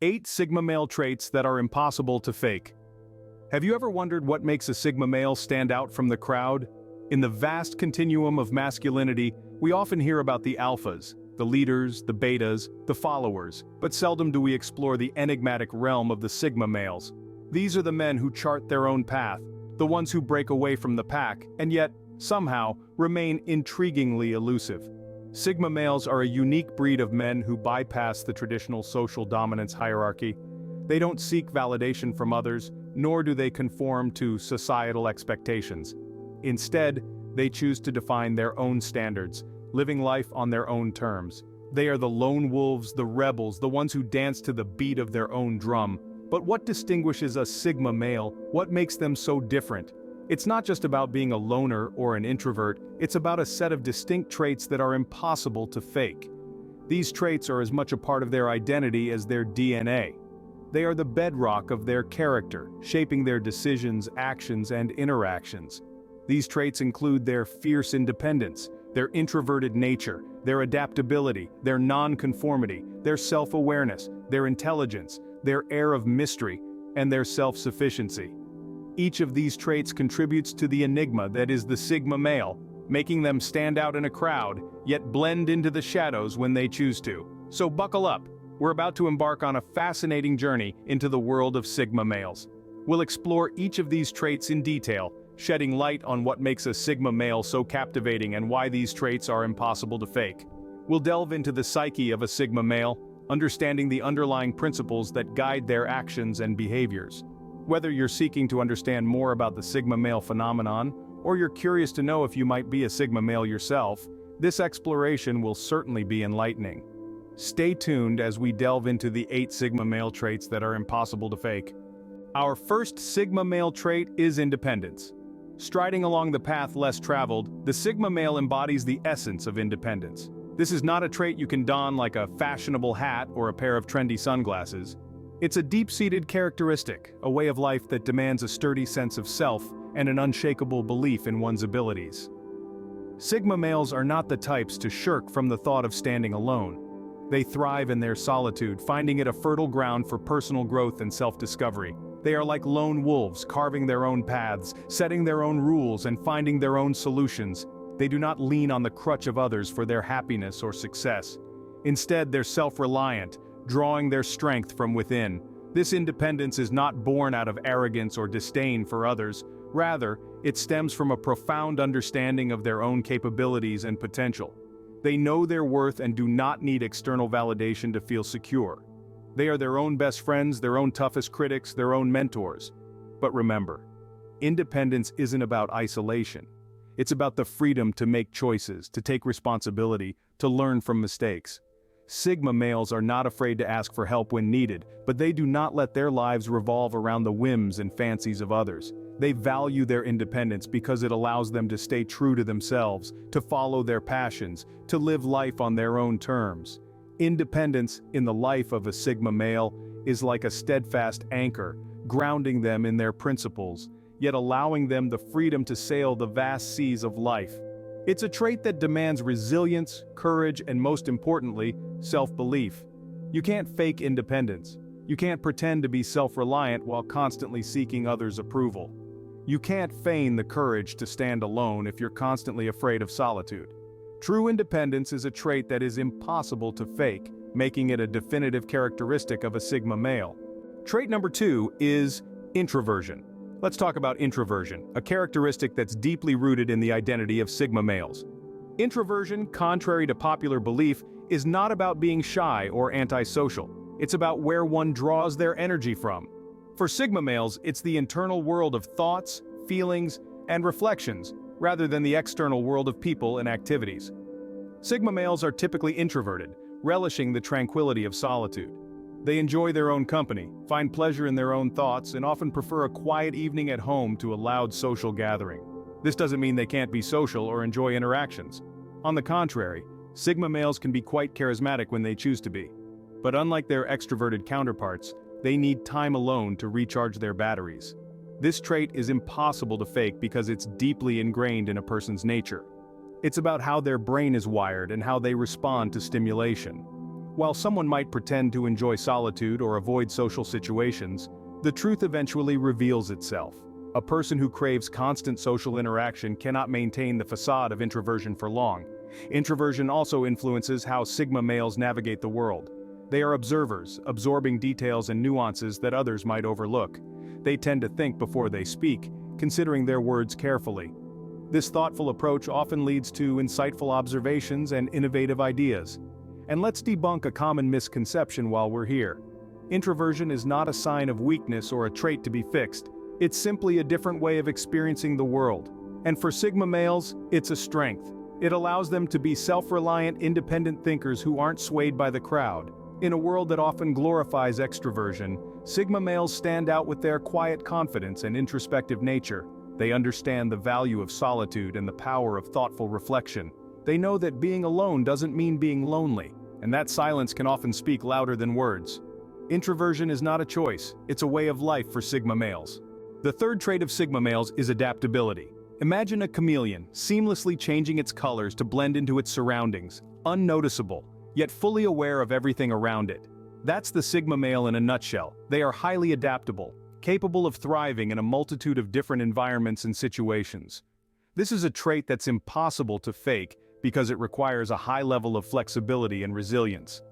8 Sigma male traits that are impossible to fake. Have you ever wondered what makes a Sigma male stand out from the crowd? In the vast continuum of masculinity, we often hear about the alphas, the leaders, the betas, the followers, but seldom do we explore the enigmatic realm of the Sigma males. These are the men who chart their own path, the ones who break away from the pack, and yet, somehow, remain intriguingly elusive. Sigma males are a unique breed of men who bypass the traditional social dominance hierarchy. They don't seek validation from others, nor do they conform to societal expectations. Instead, they choose to define their own standards, living life on their own terms. They are the lone wolves, the rebels, the ones who dance to the beat of their own drum. But what distinguishes a Sigma male? What makes them so different? It's not just about being a loner or an introvert, it's about a set of distinct traits that are impossible to fake. These traits are as much a part of their identity as their DNA. They are the bedrock of their character, shaping their decisions, actions, and interactions. These traits include their fierce independence, their introverted nature, their adaptability, their non-conformity, their self-awareness, their intelligence, their air of mystery, and their self-sufficiency. Each of these traits contributes to the enigma that is the Sigma male, making them stand out in a crowd, yet blend into the shadows when they choose to. So buckle up, we're about to embark on a fascinating journey into the world of Sigma males. We'll explore each of these traits in detail, shedding light on what makes a Sigma male so captivating and why these traits are impossible to fake. We'll delve into the psyche of a Sigma male, understanding the underlying principles that guide their actions and behaviors. Whether you're seeking to understand more about the Sigma male phenomenon, or you're curious to know if you might be a Sigma male yourself, this exploration will certainly be enlightening. Stay tuned as we delve into the 8 Sigma male traits that are impossible to fake. Our first Sigma male trait is independence. Striding along the path less traveled, the Sigma male embodies the essence of independence. This is not a trait you can don like a fashionable hat or a pair of trendy sunglasses. It's a deep-seated characteristic, a way of life that demands a sturdy sense of self and an unshakable belief in one's abilities. Sigma males are not the types to shirk from the thought of standing alone. They thrive in their solitude, finding it a fertile ground for personal growth and self-discovery. They are like lone wolves, carving their own paths, setting their own rules and finding their own solutions. They do not lean on the crutch of others for their happiness or success. Instead, they're self-reliant, drawing their strength from within. This independence is not born out of arrogance or disdain for others. Rather, it stems from a profound understanding of their own capabilities and potential. They know their worth and do not need external validation to feel secure. They are their own best friends, their own toughest critics, their own mentors. But remember, independence isn't about isolation. It's about the freedom to make choices, to take responsibility, to learn from mistakes. Sigma males are not afraid to ask for help when needed, but they do not let their lives revolve around the whims and fancies of others. They value their independence because it allows them to stay true to themselves, to follow their passions, to live life on their own terms. Independence, in the life of a Sigma male, is like a steadfast anchor, grounding them in their principles, yet allowing them the freedom to sail the vast seas of life. It's a trait that demands resilience, courage, and most importantly, self-belief. You can't fake independence. You can't pretend to be self-reliant while constantly seeking others' approval. You can't feign the courage to stand alone if you're constantly afraid of solitude. True independence is a trait that is impossible to fake, making it a definitive characteristic of a Sigma male. Trait number 2 is introversion. Let's talk about introversion, a characteristic that's deeply rooted in the identity of Sigma males. Introversion, contrary to popular belief, is not about being shy or antisocial. It's about where one draws their energy from. For Sigma males, it's the internal world of thoughts, feelings, and reflections, rather than the external world of people and activities. Sigma males are typically introverted, relishing the tranquility of solitude. They enjoy their own company, find pleasure in their own thoughts, and often prefer a quiet evening at home to a loud social gathering. This doesn't mean they can't be social or enjoy interactions. On the contrary, Sigma males can be quite charismatic when they choose to be. But unlike their extroverted counterparts, they need time alone to recharge their batteries. This trait is impossible to fake because it's deeply ingrained in a person's nature. It's about how their brain is wired and how they respond to stimulation. While someone might pretend to enjoy solitude or avoid social situations, the truth eventually reveals itself. A person who craves constant social interaction cannot maintain the facade of introversion for long. Introversion also influences how Sigma males navigate the world. They are observers, absorbing details and nuances that others might overlook. They tend to think before they speak, considering their words carefully. This thoughtful approach often leads to insightful observations and innovative ideas. And let's debunk a common misconception while we're here. Introversion is not a sign of weakness or a trait to be fixed. It's simply a different way of experiencing the world. And for Sigma males, it's a strength. It allows them to be self-reliant, independent thinkers who aren't swayed by the crowd. In a world that often glorifies extroversion, Sigma males stand out with their quiet confidence and introspective nature. They understand the value of solitude and the power of thoughtful reflection. They know that being alone doesn't mean being lonely, and that silence can often speak louder than words. Introversion is not a choice, it's a way of life for Sigma males. The third trait of Sigma males is adaptability. Imagine a chameleon, seamlessly changing its colors to blend into its surroundings, unnoticeable, yet fully aware of everything around it. That's the Sigma male in a nutshell. They are highly adaptable, capable of thriving in a multitude of different environments and situations. This is a trait that's impossible to fake because it requires a high level of flexibility and resilience.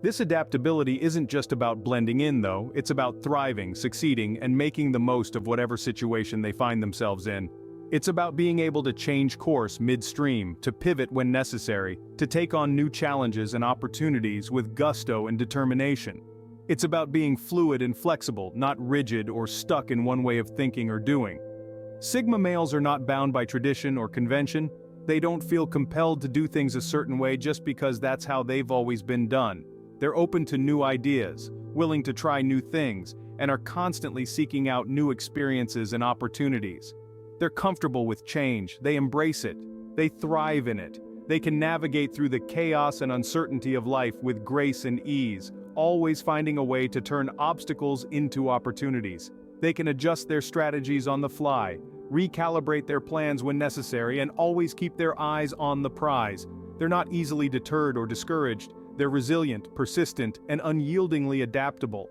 This adaptability isn't just about blending in though, it's about thriving, succeeding, and making the most of whatever situation they find themselves in. It's about being able to change course midstream, to pivot when necessary, to take on new challenges and opportunities with gusto and determination. It's about being fluid and flexible, not rigid or stuck in one way of thinking or doing. Sigma males are not bound by tradition or convention. They don't feel compelled to do things a certain way just because that's how they've always been done. They're open to new ideas, willing to try new things, and are constantly seeking out new experiences and opportunities. They're comfortable with change, they embrace it, they thrive in it. They can navigate through the chaos and uncertainty of life with grace and ease, always finding a way to turn obstacles into opportunities. They can adjust their strategies on the fly, recalibrate their plans when necessary, and always keep their eyes on the prize. They're not easily deterred or discouraged. They're resilient, persistent, and unyieldingly adaptable.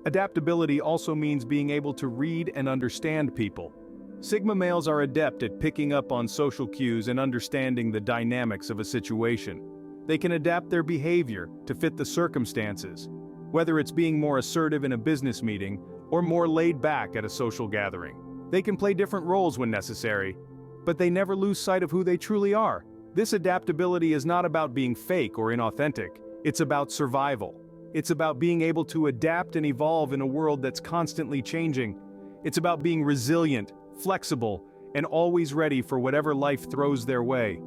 Adaptability also means being able to read and understand people. Sigma males are adept at picking up on social cues and understanding the dynamics of a situation. They can adapt their behavior to fit the circumstances, whether it's being more assertive in a business meeting or more laid back at a social gathering. They can play different roles when necessary, but they never lose sight of who they truly are. This adaptability is not about being fake or inauthentic. It's about survival. It's about being able to adapt and evolve in a world that's constantly changing. It's about being resilient, flexible, and always ready for whatever life throws their way.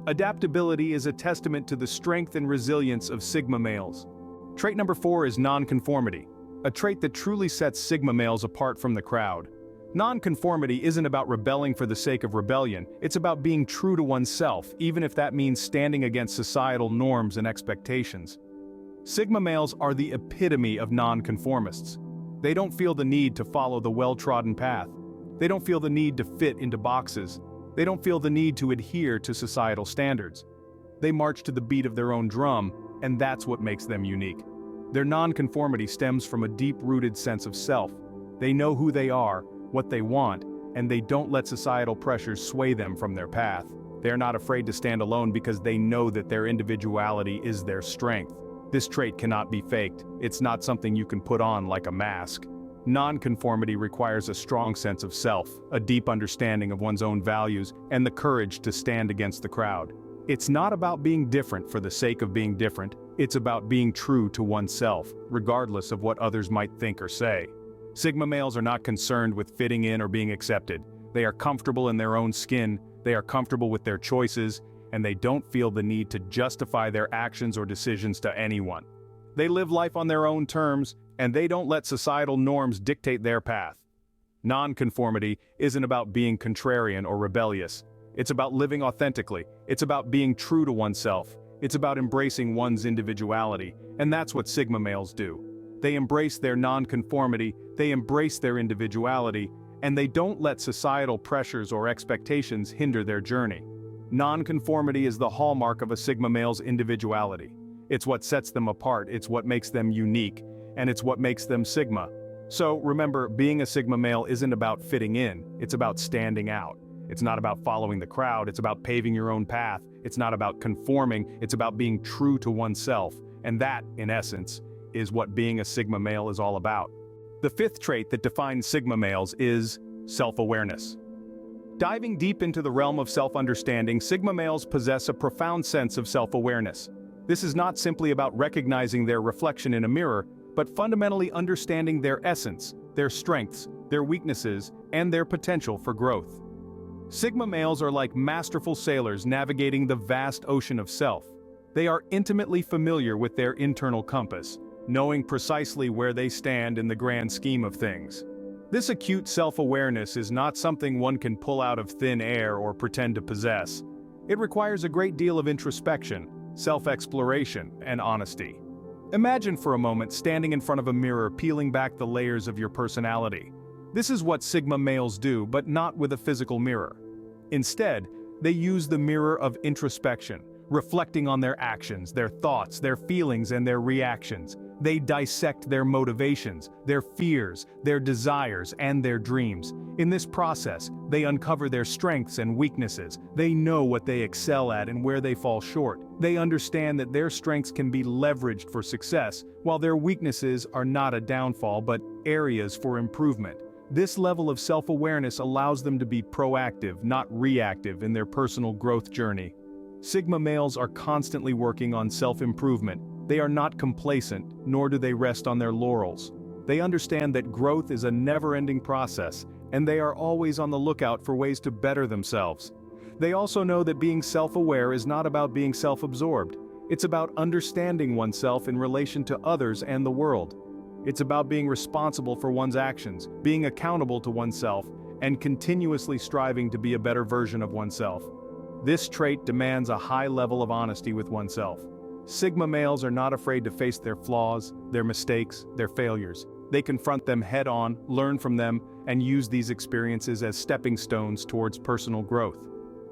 Adaptability is a testament to the strength and resilience of Sigma males. Trait number 4 is nonconformity, a trait that truly sets Sigma males apart from the crowd. Nonconformity isn't about rebelling for the sake of rebellion, it's about being true to oneself, even if that means standing against societal norms and expectations. Sigma males are the epitome of nonconformists. They don't feel the need to follow the well-trodden path. They don't feel the need to fit into boxes. They don't feel the need to adhere to societal standards. They march to the beat of their own drum, and that's what makes them unique. Their nonconformity stems from a deep-rooted sense of self. They know who they are, what they want, and they don't let societal pressures sway them from their path. They're not afraid to stand alone because they know that their individuality is their strength. This trait cannot be faked. It's not something you can put on like a mask. Nonconformity requires a strong sense of self, a deep understanding of one's own values, and the courage to stand against the crowd. It's not about being different for the sake of being different. It's about being true to oneself, regardless of what others might think or say. Sigma males are not concerned with fitting in or being accepted. They are comfortable in their own skin, they are comfortable with their choices, and they don't feel the need to justify their actions or decisions to anyone. They live life on their own terms, and they don't let societal norms dictate their path. Nonconformity isn't about being contrarian or rebellious. It's about living authentically. It's about being true to oneself. It's about embracing one's individuality, and that's what Sigma males do. They embrace their nonconformity, they embrace their individuality, and they don't let societal pressures or expectations hinder their journey. Nonconformity is the hallmark of a Sigma male's individuality. It's what sets them apart, it's what makes them unique, and it's what makes them Sigma. So remember, being a Sigma male isn't about fitting in, it's about standing out. It's not about following the crowd, it's about paving your own path. It's not about conforming, it's about being true to oneself. And that, in essence, is what being a Sigma male is all about. The fifth trait that defines Sigma males is self-awareness. Diving deep into the realm of self-understanding, Sigma males possess a profound sense of self-awareness. This is not simply about recognizing their reflection in a mirror, but fundamentally understanding their essence, their strengths, their weaknesses, and their potential for growth. Sigma males are like masterful sailors navigating the vast ocean of self. They are intimately familiar with their internal compass, knowing precisely where they stand in the grand scheme of things. This acute self-awareness is not something one can pull out of thin air or pretend to possess. It requires a great deal of introspection, self-exploration, and honesty. Imagine for a moment standing in front of a mirror peeling back the layers of your personality. This is what Sigma males do, but not with a physical mirror. Instead, they use the mirror of introspection, reflecting on their actions, their thoughts, their feelings, and their reactions. They dissect their motivations, their fears, their desires, and their dreams. In this process, they uncover their strengths and weaknesses. They know what they excel at and where they fall short. They understand that their strengths can be leveraged for success, while their weaknesses are not a downfall but areas for improvement. This level of self-awareness allows them to be proactive, not reactive, in their personal growth journey. Sigma males are constantly working on self-improvement. They are not complacent, nor do they rest on their laurels. They understand that growth is a never-ending process, and they are always on the lookout for ways to better themselves. They also know that being self-aware is not about being self-absorbed. It's about understanding oneself in relation to others and the world. It's about being responsible for one's actions, being accountable to oneself, and continuously striving to be a better version of oneself. This trait demands a high level of honesty with oneself. Sigma males are not afraid to face their flaws, their mistakes, their failures. They confront them head-on, learn from them, and use these experiences as stepping stones towards personal growth.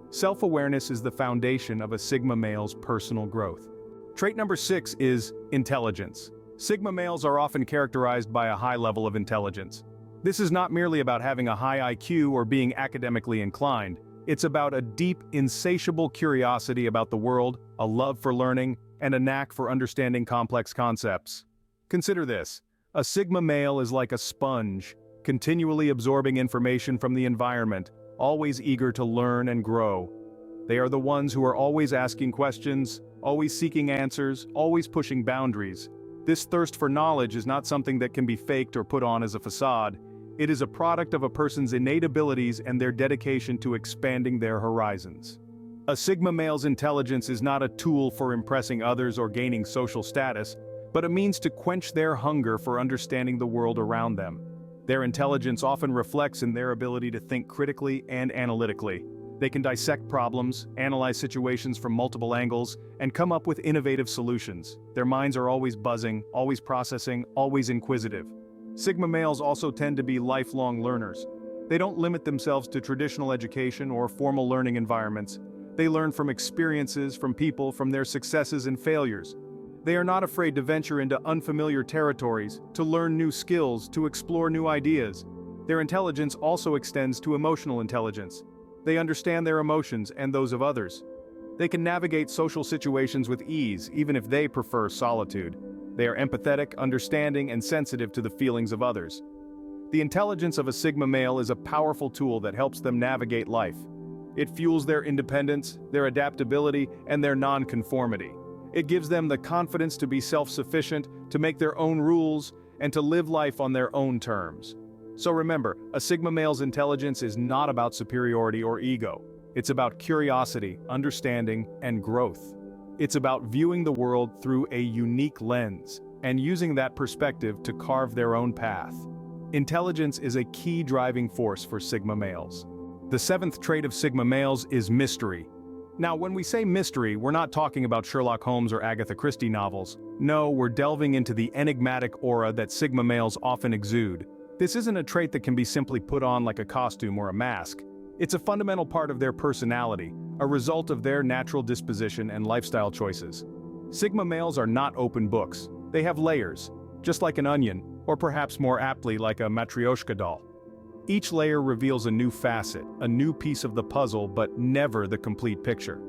Self-awareness is the foundation of a Sigma male's personal growth. Trait number 6 is intelligence. Sigma males are often characterized by a high level of intelligence. This is not merely about having a high IQ or being academically inclined. It's about a deep, insatiable curiosity about the world, a love for learning, and a knack for understanding complex concepts. Consider this. A Sigma male is like a sponge, continually absorbing information from the environment, always eager to learn and grow. They are the ones who are always asking questions, always seeking answers, always pushing boundaries. This thirst for knowledge is not something that can be faked or put on as a facade. It is a product of a person's innate abilities and their dedication to expanding their horizons. A Sigma male's intelligence is not a tool for impressing others or gaining social status, but a means to quench their hunger for understanding the world around them. Their intelligence often reflects in their ability to think critically and analytically. They can dissect problems, analyze situations from multiple angles, and come up with innovative solutions. Their minds are always buzzing, always processing, always inquisitive. Sigma males also tend to be lifelong learners. They don't limit themselves to traditional education or formal learning environments. They learn from experiences, from people, from their successes and failures. They are not afraid to venture into unfamiliar territories, to learn new skills, to explore new ideas. Their intelligence also extends to emotional intelligence. They understand their emotions and those of others. They can navigate social situations with ease, even if they prefer solitude. They are empathetic, understanding, and sensitive to the feelings of others. The intelligence of a Sigma male is a powerful tool that helps them navigate life. It fuels their independence, their adaptability, and their non-conformity. It gives them the confidence to be self-sufficient, to make their own rules, and to live life on their own terms. So remember, a Sigma male's intelligence is not about superiority or ego. It's about curiosity, understanding, and growth. It's about viewing the world through a unique lens, and using that perspective to carve their own path. Intelligence is a key driving force for Sigma males. The seventh trait of Sigma males is mystery. Now, when we say mystery, we're not talking about Sherlock Holmes or Agatha Christie novels. No, we're delving into the enigmatic aura that Sigma males often exude. This isn't a trait that can be simply put on like a costume or a mask. It's a fundamental part of their personality, a result of their natural disposition and lifestyle choices. Sigma males are not open books. They have layers, just like an onion, or perhaps more aptly like a matryoshka doll. Each layer reveals a new facet, a new piece of the puzzle, but never the complete picture.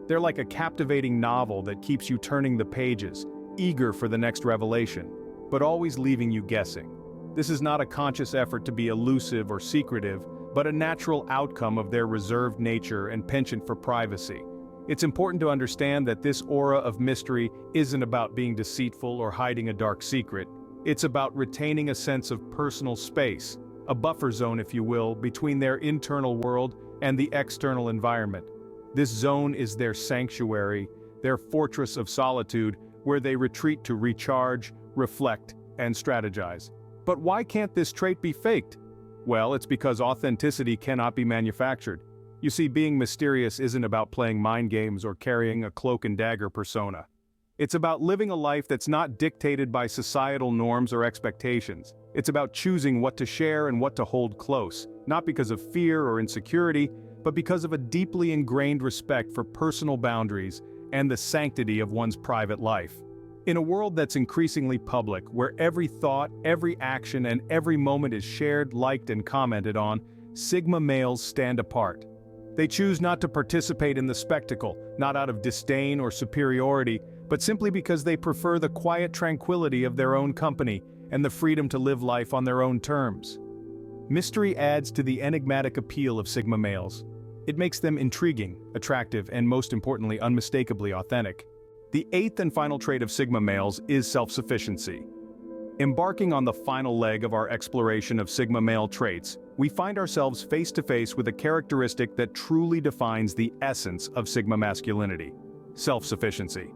They're like a captivating novel that keeps you turning the pages, eager for the next revelation, but always leaving you guessing. This is not a conscious effort to be elusive or secretive, but a natural outcome of their reserved nature and penchant for privacy. It's important to understand that this aura of mystery isn't about being deceitful or hiding a dark secret. It's about retaining a sense of personal space, a buffer zone, if you will, between their internal world and the external environment. This zone is their sanctuary, their fortress of solitude, where they retreat to recharge, reflect, and strategize. But why can't this trait be faked? Well, it's because authenticity cannot be manufactured. You see, being mysterious isn't about playing mind games or carrying a cloak and dagger persona. It's about living a life that's not dictated by societal norms or expectations. It's about choosing what to share and what to hold close, not because of fear or insecurity, but because of a deeply ingrained respect for personal boundaries and the sanctity of one's private life. In a world that's increasingly public, where every thought, every action, and every moment is shared, liked, and commented on, Sigma males stand apart. They choose not to participate in the spectacle, not out of disdain or superiority, but simply because they prefer the quiet tranquility of their own company and the freedom to live life on their own terms. Mystery adds to the enigmatic appeal of Sigma males. It makes them intriguing, attractive, and most importantly, unmistakably authentic. The eighth and final trait of Sigma males is self-sufficiency. Embarking on the final leg of our exploration of Sigma male traits, we find ourselves face to face with a characteristic that truly defines the essence of Sigma masculinity: self-sufficiency.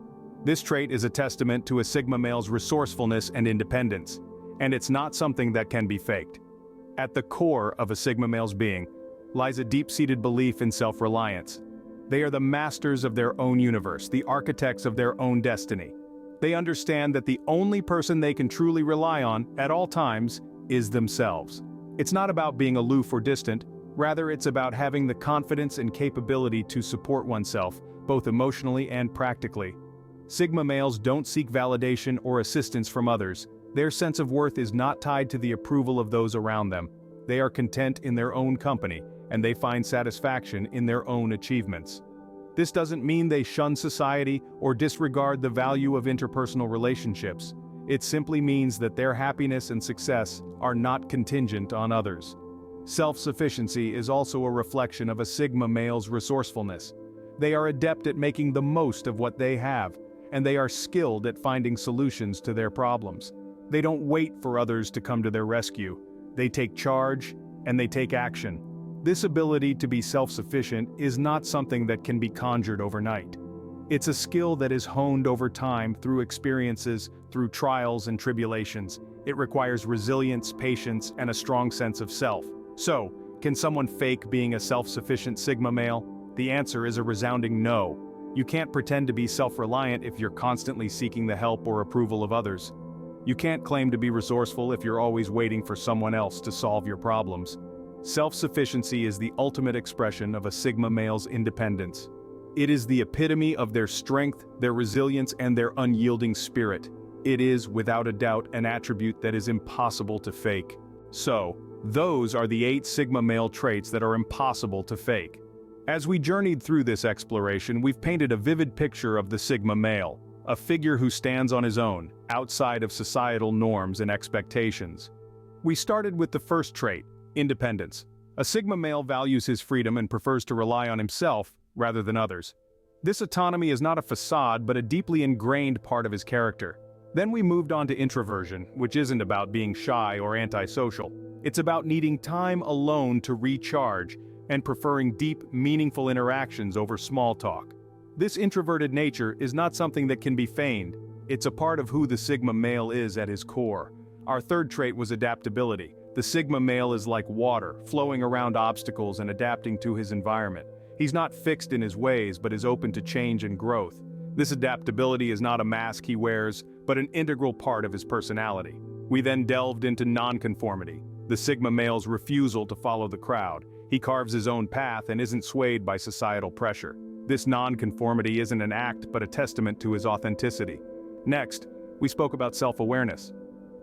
This trait is a testament to a Sigma male's resourcefulness and independence, and it's not something that can be faked. At the core of a Sigma male's being lies a deep-seated belief in self-reliance. They are the masters of their own universe, the architects of their own destiny. They understand that the only person they can truly rely on, at all times, is themselves. It's not about being aloof or distant, rather it's about having the confidence and capability to support oneself, both emotionally and practically. Sigma males don't seek validation or assistance from others. Their sense of worth is not tied to the approval of those around them. They are content in their own company, and they find satisfaction in their own achievements. This doesn't mean they shun society or disregard the value of interpersonal relationships. It simply means that their happiness and success are not contingent on others. Self-sufficiency is also a reflection of a Sigma male's resourcefulness. They are adept at making the most of what they have, and they are skilled at finding solutions to their problems. They don't wait for others to come to their rescue. They take charge, and they take action. This ability to be self-sufficient is not something that can be conjured overnight. It's a skill that is honed over time through experiences, through trials and tribulations. It requires resilience, patience, and a strong sense of self. So, can someone fake being a self-sufficient Sigma male? The answer is a resounding no. You can't pretend to be self-reliant if you're constantly seeking the help or approval of others. You can't claim to be resourceful if you're always waiting for someone else to solve your problems. Self-sufficiency is the ultimate expression of a Sigma male's independence. It is the epitome of their strength, their resilience, and their unyielding spirit. It is, without a doubt, an attribute that is impossible to fake. So, those are the 8 Sigma male traits that are impossible to fake. As we journeyed through this exploration, we've painted a vivid picture of the Sigma male, a figure who stands on his own, outside of societal norms and expectations. We started with the first trait, independence. A Sigma male values his freedom and prefers to rely on himself rather than others. This autonomy is not a facade but a deeply ingrained part of his character. Then we moved on to introversion, which isn't about being shy or antisocial. It's about needing time alone to recharge and preferring deep, meaningful interactions over small talk. This introverted nature is not something that can be feigned. It's a part of who the Sigma male is at his core. Our third trait was adaptability. The Sigma male is like water, flowing around obstacles and adapting to his environment. He's not fixed in his ways but is open to change and growth. This adaptability is not a mask he wears, but an integral part of his personality. We then delved into nonconformity, the Sigma male's refusal to follow the crowd. He carves his own path and isn't swayed by societal pressure. This non-conformity isn't an act but a testament to his authenticity. Next, we spoke about self-awareness.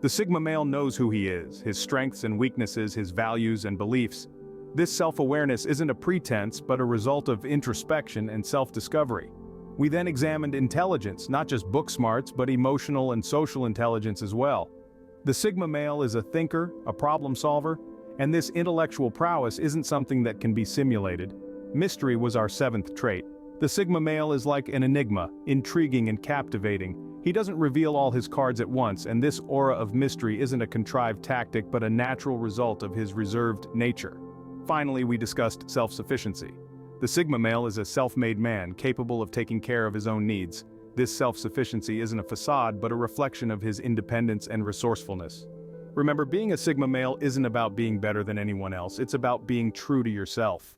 The Sigma male knows who he is, his strengths and weaknesses, his values and beliefs. This self-awareness isn't a pretense but a result of introspection and self-discovery. We then examined intelligence, not just book smarts but emotional and social intelligence as well. The Sigma male is a thinker, a problem solver, and this intellectual prowess isn't something that can be simulated. Mystery was our seventh trait. The Sigma male is like an enigma, intriguing and captivating. He doesn't reveal all his cards at once, and this aura of mystery isn't a contrived tactic but a natural result of his reserved nature. Finally, we discussed self-sufficiency. The Sigma male is a self-made man, capable of taking care of his own needs. This self-sufficiency isn't a facade but a reflection of his independence and resourcefulness. Remember, being a Sigma male isn't about being better than anyone else, it's about being true to yourself.